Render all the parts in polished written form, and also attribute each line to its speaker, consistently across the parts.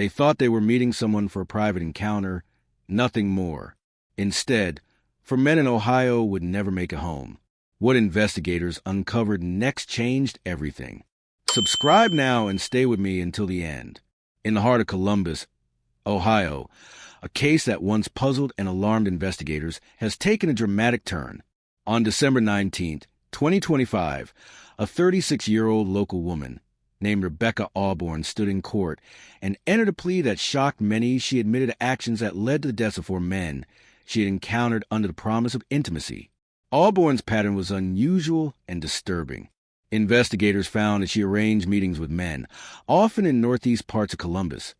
Speaker 1: They thought they were meeting someone for a private encounter, nothing more. Instead, for men in Ohio would never make it home. What investigators uncovered next changed everything. Subscribe now and stay with me until the end. In the heart of Columbus, Ohio, a case that once puzzled and alarmed investigators has taken a dramatic turn. On December 19, 2025, a 36-year-old local woman named Rebecca Alborn stood in court and entered a plea that shocked many. She admitted actions that led to the deaths of 4 men she had encountered under the promise of intimacy. Alborn's pattern was unusual and disturbing. Investigators found that she arranged meetings with men, often in northeast parts of Columbus,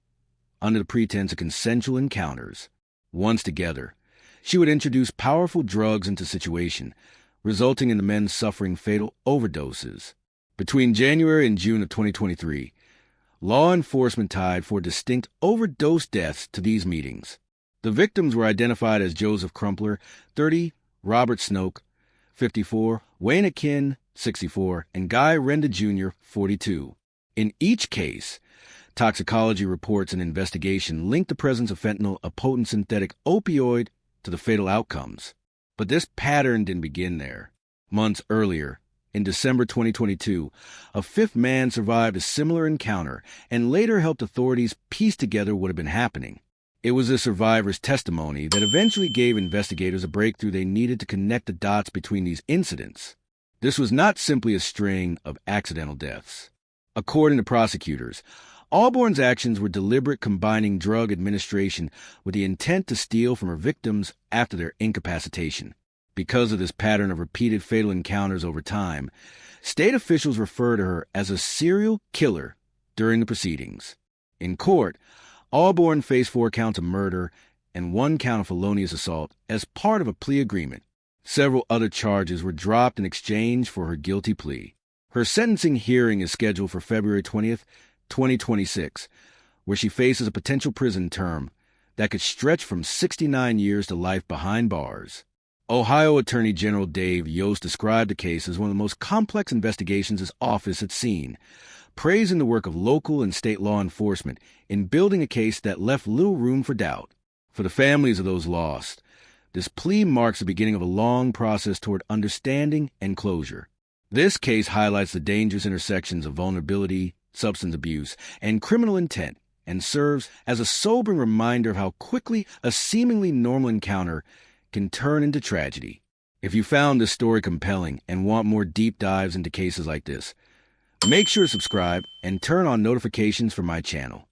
Speaker 1: under the pretense of consensual encounters. Once together, she would introduce powerful drugs into the situation, resulting in the men suffering fatal overdoses. Between January and June of 2023, law enforcement tied 4 distinct overdose deaths to these meetings. The victims were identified as Joseph Crumpler, 30, Robert Snoke, 54, Wayne Akin, 64, and Guy Renda Jr., 42. In each case, toxicology reports and investigation linked the presence of fentanyl, a potent synthetic opioid, to the fatal outcomes. But this pattern didn't begin there. Months earlier, in December 2022, a 5th man survived a similar encounter and later helped authorities piece together what had been happening. It was the survivor's testimony that eventually gave investigators a breakthrough they needed to connect the dots between these incidents. This was not simply a string of accidental deaths. According to prosecutors, Alborn's actions were deliberate, combining drug administration with the intent to steal from her victims after their incapacitation. Because of this pattern of repeated fatal encounters over time, state officials refer to her as a serial killer during the proceedings. In court, Alborn faced 4 counts of murder and 1 count of felonious assault as part of a plea agreement. Several other charges were dropped in exchange for her guilty plea. Her sentencing hearing is scheduled for February 20th, 2026, where she faces a potential prison term that could stretch from 69 years to life behind bars. Ohio Attorney General Dave Yost described the case as one of the most complex investigations his office had seen, praising the work of local and state law enforcement in building a case that left little room for doubt. For the families of those lost, this plea marks the beginning of a long process toward understanding and closure. This case highlights the dangerous intersections of vulnerability, substance abuse, and criminal intent, and serves as a sobering reminder of how quickly a seemingly normal encounter can turn into tragedy. If you found this story compelling and want more deep dives into cases like this, make sure to subscribe and turn on notifications for my channel.